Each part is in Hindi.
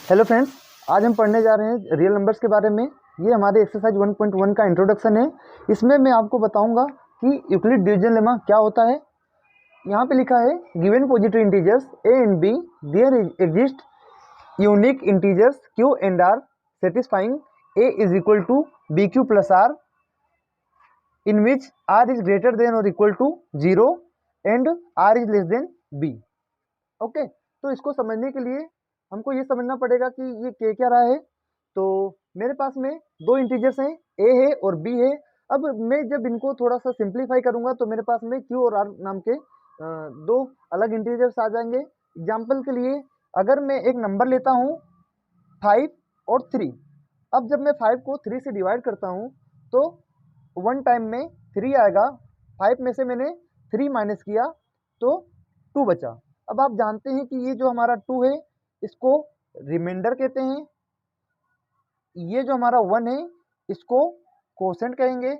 हेलो फ्रेंड्स, आज हम पढ़ने जा रहे हैं रियल नंबर्स के बारे में। ये हमारे एक्सरसाइज 1.1 का इंट्रोडक्शन है। इसमें मैं आपको बताऊंगा कि यूक्लिड डिवीजन लेमा क्या होता है। यहाँ पे लिखा है given positive integers a and b there exist unique integers q and r satisfying a is equal to B Q plus r in which r is greater than और equal to 0 and r is less than b. Okay, तो इसको समझने के लिए हमको ये समझना पड़ेगा कि ये क्या रहा है। तो मेरे पास में दो इंटीजर्स हैं, ए है और बी है। अब मैं जब इनको थोड़ा सा सिंप्लीफाई करूंगा तो मेरे पास में क्यू और आर नाम के दो अलग इंटीजर्स आ जाएंगे। एग्जाम्पल के लिए अगर मैं एक नंबर लेता हूँ 5 और 3। अब जब मैं 5 को 3 से डिवाइड करता हूँ तो वन टाइम में 3 आएगा। 5 में से मैंने 3 माइनस किया तो 2 बचा। अब आप जानते हैं कि ये जो हमारा 2 है इसको रिमाइंडर कहते हैं। ये जो हमारा 1 है इसको कोसेंट कहेंगे।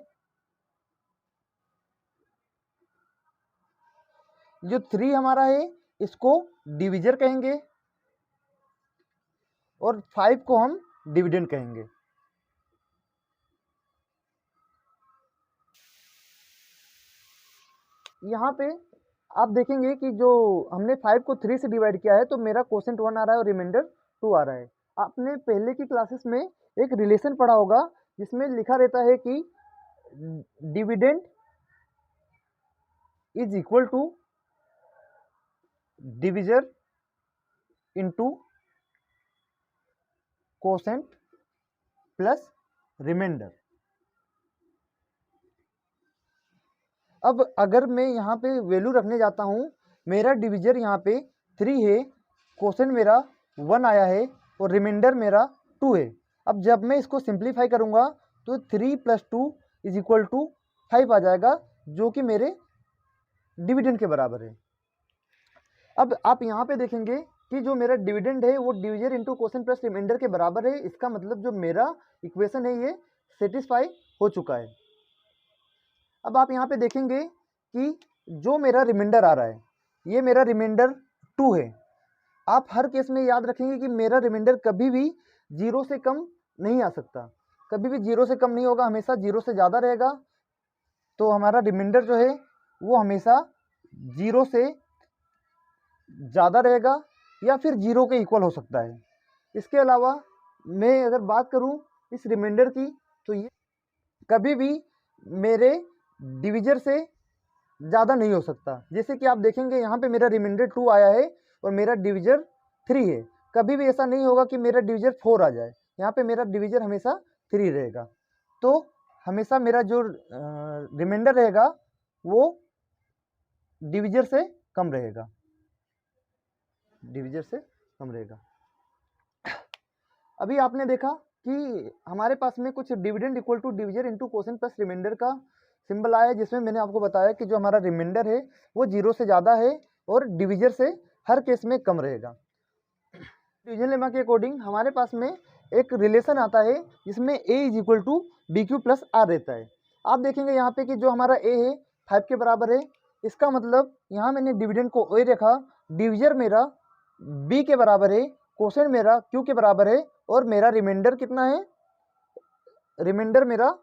जो 3 हमारा है इसको डिविजर कहेंगे और 5 को हम डिविडेंड कहेंगे। यहाँ पे आप देखेंगे कि जो हमने 5 को 3 से डिवाइड किया है तो मेरा कोसेंट 1 आ रहा है और रिमाइंडर 2 आ रहा है। आपने पहले की क्लासेस में एक रिलेशन पढ़ा होगा जिसमें लिखा रहता है कि dividend is equal to divisor into quotient plus remainder. अब अगर मैं यहाँ पे वैल्यू रखने जाता हूँ, मेरा डिविजर यहाँ पे 3 है, कोसेंट मेरा 1 आया है और रिमाइंडर मेरा 2 है। अब जब मैं इसको सिंप्लीफाई करूँगा तो 3 + 2 इज इक्वल टू 5 आ जाएगा, जो कि मेरे डिविडेंड के बराबर है। अब आप यहाँ पे देखेंगे कि जो मेरा डिविडेंड है वो divisor into quotient plus remainder के बराबर है। इसका मतलब जो मेरा इक्वेशन है ये सेटिस्फाई हो चुका है। अब आप यहाँ पे देखेंगे कि जो मेरा रिमाइंडर आ रहा है ये मेरा रिमाइंडर 2 है। आप हर केस में याद रखेंगे कि मेरा रिमाइंडर कभी भी 0 से कम नहीं आ सकता, कभी भी 0 से कम नहीं होगा, हमेशा 0 से ज़्यादा रहेगा। तो हमारा रिमाइंडर जो है वो हमेशा 0 से ज़्यादा रहेगा या फिर 0 के इक्वल हो सकता है। इसके अलावा मैं अगर बात करूं इस रिमाइंडर की तो ये कभी भी मेरे डिविजर से ज़्यादा नहीं हो सकता। जैसे कि आप देखेंगे यहाँ पे मेरा रिमाइंडर 2 आया है और मेरा डिविजर 3 है। कभी भी ऐसा नहीं होगा कि मेरा डिविजर 4 आ जाए, यहाँ पे मेरा डिविजर हमेशा 3 रहेगा। तो हमेशा मेरा जो रिमाइंडर रहेगा वो डिविजर से कम रहेगा, डिविजर से कम रहेगा। अभी आपने देखा कि हमारे पास में कुछ dividend equal to divisor into quotient plus remainder का सिंबल आया है, जिसमें मैंने आपको बताया कि जो हमारा रिमाइंडर है वो 0 से ज़्यादा है और डिविजर से हर केस में कम रहेगा। डिवीजन लेमा के अकॉर्डिंग हमारे पास में एक रिलेशन आता है जिसमें a is equal to B Q plus R रहता है। आप देखेंगे यहाँ पे कि जो हमारा a है 5 के बराबर है। इसका मतलब यहाँ मैंने डिविडेंड को a रखा, डिविजर मेरा b के बराबर है, कोसेंट मेरा q के बराबर है और मेरा रिमाइंडर कितना है, रिमाइंडर मेरा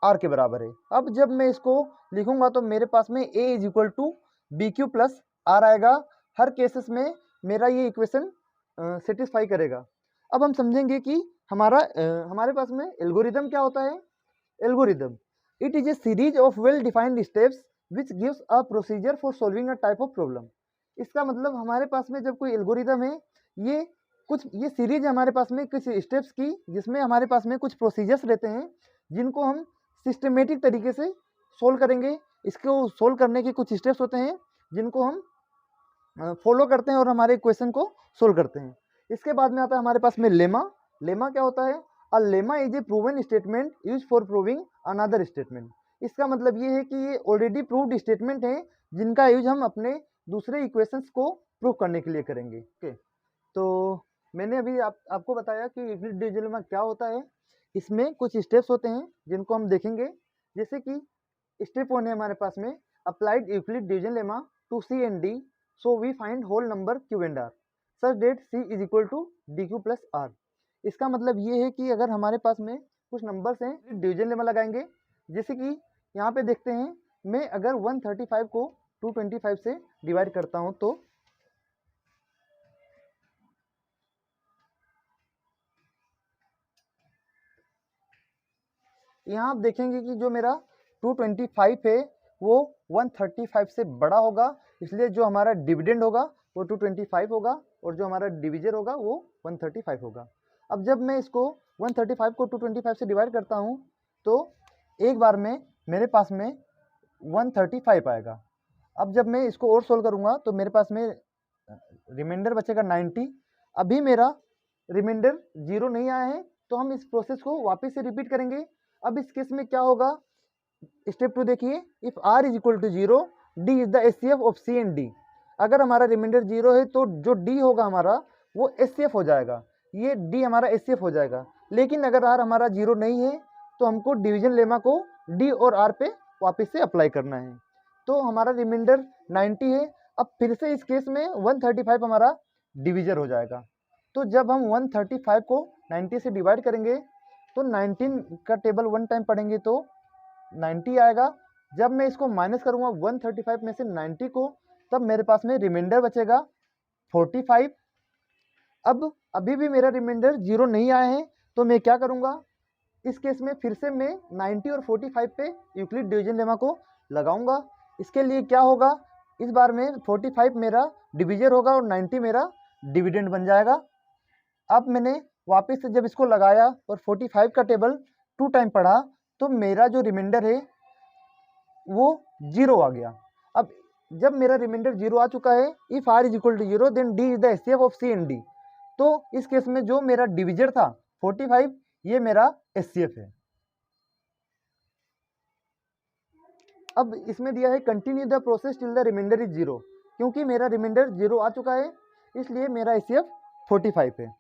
r के बराबर है। अब जब मैं इसको लिखूंगा तो मेरे पास में a is equal to B Q plus R आएगा। हर केसेस में मेरा ये इक्वेशन सेटिस्फाई करेगा। अब हम समझेंगे कि हमारे पास में एल्गोरिदम क्या होता है। Algorithm it is a series of well defined steps which gives a procedure for solving a type of problem. इसका मतलब हमारे पास में जब कोई एल्गोरिदम है ये सीरीज है हमारे पास में कुछ स्टेप्स की, जिसमें हमारे पास में कुछ प्रोसीजर्स रहते हैं जिनको हम सिस्टमेटिक तरीके से सोल्व करेंगे। इसको सोल्व करने के कुछ स्टेप्स होते हैं जिनको हम फॉलो करते हैं और हमारे इक्वेशन को सोल्व करते हैं। इसके बाद में आता है हमारे पास में लेमा। लेमा क्या होता है, a lemma is a proven statement use for proving another statement. इसका मतलब ये है कि ये ऑलरेडी प्रूव्ड स्टेटमेंट है जिनका यूज हम अपने दूसरे इक्वेशंस को प्रूव करने के लिए करेंगे। ओके, तो मैंने अभी आपको बताया कि यूक्लिड डिवीजन लेमा क्या होता है। इसमें कुछ स्टेप्स होते हैं जिनको हम देखेंगे। जैसे कि स्टेप 1 है हमारे पास में applied Euclid division lemma to C and D, so we find whole number q and r। Such that C is equal to DQ plus R। इसका मतलब ये है कि अगर हमारे पास में कुछ नंबर्स हैं, डिवीजन लेमा लगाएंगे। जैसे कि यहाँ पे देखते हैं, मैं अगर 135 को 225 से डिवाइड करता हूँ तो यहाँ आप देखेंगे कि जो मेरा 225 है वो 135 से बड़ा होगा, इसलिए जो हमारा डिविडेंड होगा वो 225 होगा और जो हमारा डिविजर होगा वो 135 होगा। अब जब मैं इसको 135 को 225 से डिवाइड करता हूँ तो एक बार में मेरे पास में 135 आएगा। अब जब मैं इसको और सोल्व करूँगा तो मेरे पास में रिमाइंडर बचेगा 90। अभी मेरा रिमाइंडर 0 नहीं आया है तो हम इस प्रोसेस को वापस से रिपीट करेंगे। अब इस केस में क्या होगा, स्टेप 2 देखिए, if R is equal to 0 D is the HCF of C and D। अगर हमारा रिमाइंडर 0 है तो जो D होगा हमारा वो HCF हो जाएगा, ये D हमारा HCF हो जाएगा। लेकिन अगर R हमारा 0 नहीं है तो हमको डिवीजन लेमा को D और R पे वापस से अप्लाई करना है। तो हमारा रिमाइंडर 90 है। अब फिर से इस केस में 135 हमारा डिवीजर हो जाएगा। तो जब हम 135 को 90 से डिवाइड करेंगे तो 19 का टेबल वन टाइम पढ़ेंगे तो 90 आएगा। जब मैं इसको माइनस करूंगा 135 में से 90 को, तब मेरे पास में रिमाइंडर बचेगा 45। अब अभी भी मेरा रिमाइंडर 0 नहीं आया है तो मैं क्या करूंगा, इस केस में फिर से मैं 90 और 45 पे यूक्लिड डिवीजन लेमा को लगाऊंगा। इसके लिए क्या होगा, इस बार में 45 मेरा डिविजर होगा और 90 मेरा डिविडेंड बन जाएगा। अब मैंने वापस से जब इसको लगाया और 45 का टेबल 2 टाइम पढ़ा तो मेरा जो रिमाइंडर है वो 0 आ गया। अब जब मेरा रिमाइंडर 0 आ चुका है, if R is equal to 0 then D is the HCF of C and D। तो इस केस में जो मेरा डिविजर था 45, ये मेरा HCF है। अब इसमें दिया है continue the process till the remainder is 0। क्योंकि मेरा रिमाइंडर 0 आ चुका है इसलिए मेरा HCF 45 है।